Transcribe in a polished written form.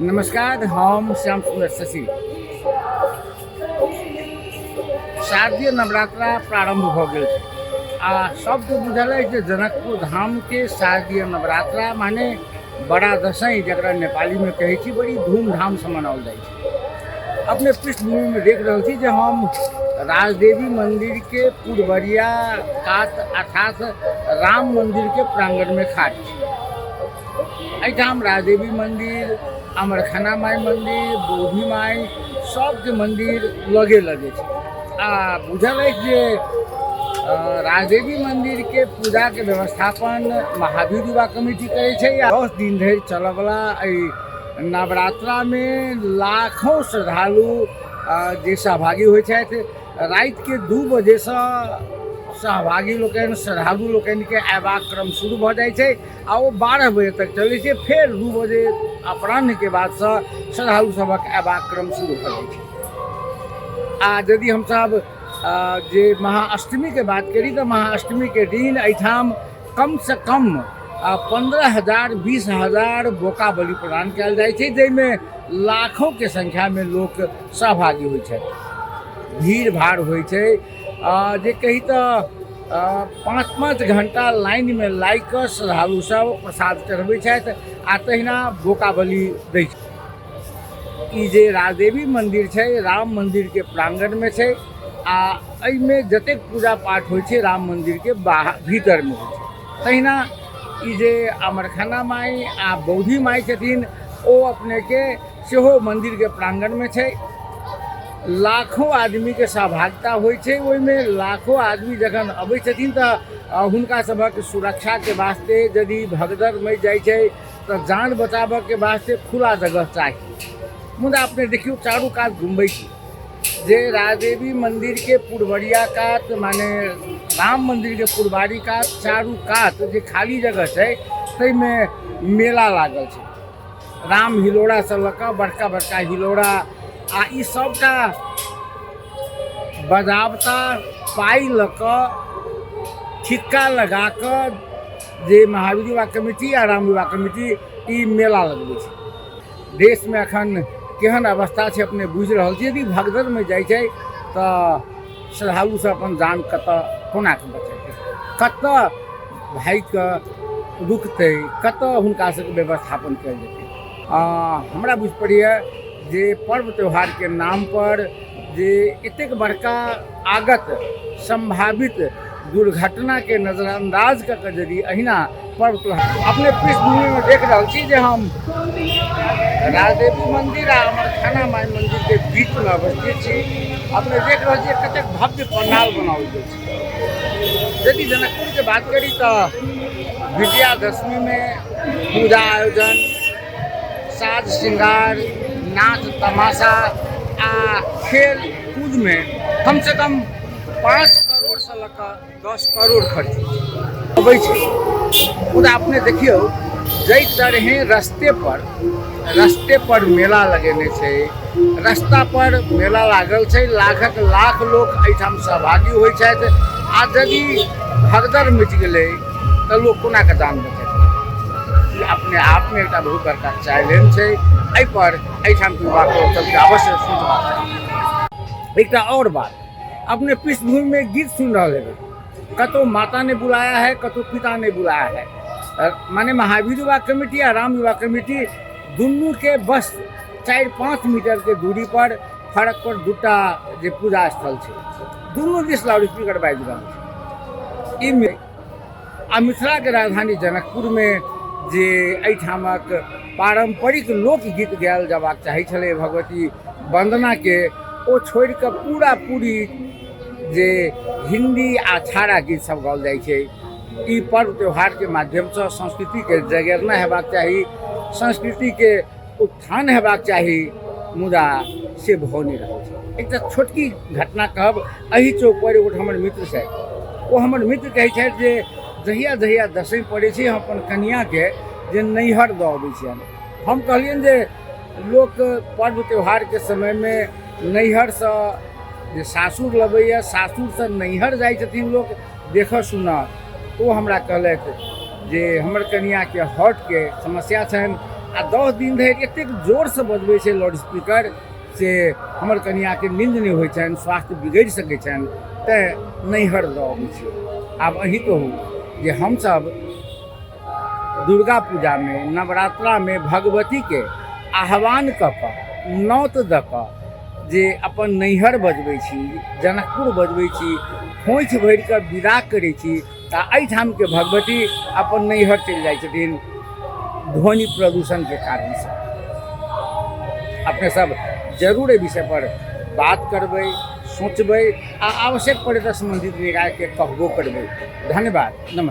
नमस्कार, हम श्याम सुंदर शशि। शारदीय नवरात्रा प्रारंभ हो गए आ सबके बुझल है कि जनकपुर धाम के शारदीय नवरात्रा माने बड़ा दशई जरा नेपाली में कहे छी बड़ी धूमधाम से मनाओल जाए। अपने पृष्ठभूमि में देख रहे छी जे हम राजदेवी मंदिर के पूर्वरिया कात अर्थात राम मंदिर के प्रांगण में खाड़ छी। एठाम राजदेवी मंदिर, अमरखना माई मंदिर, बोधी माई सबके मंदिर लगे लगे आ बुझल है जे राजदेवी मंदिर के पूजा के व्यवस्थापन महावीर युवा कमेटी करे छे। 10 दिन धरि चलऽ वाला नवरात्रा में लाखों श्रद्धालु जे सहभागी होइ छथि। रात के 2 बजे से सहभागी लोकनि श्रद्धालु लोकनि के अयबाक क्रम शुरू भ जाइ छै आ वो 12 बजे तक चलै छै। फिर 2 बजे अपराह्न के बाद से श्रद्धालु सबक अयबाक क्रम शुरू भ जाइ छै। आ यदि हम सब जे महाअष्टमी के बात करी तो महाअष्टमी के दिन एठाम कम से कम 15,000 20,000 बोका बलि प्रदान कयल जाइ छै, जाहिमे लाखों के संख्या में लोग सहभागी होइ छथि। भीड़ भाड़ होइ छै जे कही तो 5-5 घंटा लाइन में लागि कऽ श्रद्धालु सब प्रसाद चढ़बै छथि आ तहिना बोका बलि दै छै। ई जे राजदेवी मंदिर छै राम मंदिर के प्रांगण में छै आ एहिमे जतेक पूजा पाठ होइ छै राम मंदिर के भीतर में होइ छै। तहिना ई जे अमरखना माई आ बोधी माई छथिन ओ अपने के सेहो मंदिर के प्रांगण में छै। लाखों आदमी के सहभागिता होइ छै। ओहिमे लाखों आदमी जखन अबै छथिन तऽ हुनका सभक सुरक्षा के वास्ते यदि भगदड़ मचि जाइ छै तऽ जान बचाबऽ के वास्ते खुला जगह चाही। मुदा अपने देखियो चारू कात घूमबै छी जे राजदेवी मंदिर के पूर्वरिया कात माने राम मंदिर के पूर्वारी कात चारू कात जे खाली जगह छै ताहिमे मेला लागल छै। राम हिलोड़ा से लऽ कऽ बड़का बड़का हिलोड़ा आ ई सबटा बजावता पाई लऽ कऽ ठिक्का लगा कऽ जे महावीर युवा कमेटी आ राम युवा कमेटी ई मेला लगबै छै। देश में अखन केहन अवस्था छै अपने बुझि रहल छी। यदि भगदड़ में जाइ छै तऽ श्रद्धालु सब अपन जान कतऽ कोना कऽ बचेतै, कतऽ भागि कऽ रुकतै, कतऽ हुनका सबके व्यवस्थापन कयल जेतै। हमरा बुझि पड़ैए जे पर्व त्यौहार के नाम पर जे एतेक बड़का आगत संभावित दुर्घटना के नजरअंदाज कऽ के यदि अहिना पर्व त्यौहार अपने पृष्ठभूमि में देख रहे छी जे हम राजदेवी मंदिर आ अमरखना माई मंदिर के बीच में अवस्थित छी। अपने देख रहे छी कतेक भव्य पंडाल बनाओल गेल छै। यदि जनकपुर के बात करी तो विजयादशमी में पूजा आयोजन, साज श्रृंगार, नाच तमाशा आ खेल कूद में कम से कम 5 करोड़ से लऽ कऽ 10 करोड़ खर्च अबै छै। खुद अपने देखियो जई तरह रस्ते पर मेला लगेने छै, रास्ता पर मेला लागल छै, लाखक लाख लोग एठाम सहभागी होइ छथि। आ यदि भगदड़ मचि गेलै तऽ लोग कोना कऽ जान बचेतै। अपने आप में एक बहुत बड़का चैलेंज है। एहि पर एठाम के युवा सबके अवश्य सोचबाक चाही। एक और बात, अपने पृष्ठभूमि में गीत सुन रहे हैं, कतो माता ने बुलाया है, कतो पिता ने बुलाया है। माने महावीर युवा कमेटी आ राम युवा कमेटी दुनू के बस 4-5 मीटर के दूरी पर फड़क पर दूटा जे पूजा स्थल छै, दुनू दिस लाउड स्पीकर बाजि रहल छै। आ मिथिला के राजधानी जनकपुर में जे एहिठामक पारंपरिक लोकगीत गायल जबाक चाही छलै भगवती वंदना के, ओ छोड़ कऽ पूरा पूरी जे हिंदी आ छाड़ा गीत सब गाओल जाइ छै। ई पर्व त्यौहार के माध्यम से संस्कृति के जगेरना हेबाक चाही, संस्कृति के उत्थान हेबाक चाही, मुदा से भऽ नहि रहल छै। एकटा छोटकी घटना कहब, एही चौक पर एगो हमर मित्र छै, ओ हमर मित्र कहै छथि जे जहिया जहिया दशमी पड़ै छै हम अपन कनिया के जे नैहर दऽ अबै छियनि। हम कहलियनि जे लोक पर्व त्यौहार के समय में नैहर से जे सासुर लबैया, सासुर से नैहर जाइ छथिन लोक देखऽ सुनऽ। ओ हमरा कहलथि जे हमर कनिया के हार्ट के समस्या छनि आ 10 दिन धरि एतेक जोरसँ बजबै छै लाउडस्पीकर से हमर कनिआँके नींद नहि होइ छनि, स्वास्थ्य बिगड़ि सकै छनि, तेँ नैहर दऽ अबै छै। आब अहीँ कहू जे हमसब दुर्गा पूजामे नवरात्रामे भगवतीके आह्वान कऽ कऽ नौत दऽ कऽ जे अपन नैहर बजबै छी, जनकपुर बजबै छी, खोइछ भरि कऽ विदा करै छी, तऽ एहिठामके भगवती अपन नैहर चलि जाइ छथिन ध्वनि प्रदूषणके कारणसँ। अपने सब जरूर एहि विषय पर बात करबै, सोचबै आ आवश्यक पड़े तऽ संबंधित निकायके कहबो करबै। धन्यवाद, नमस्कार।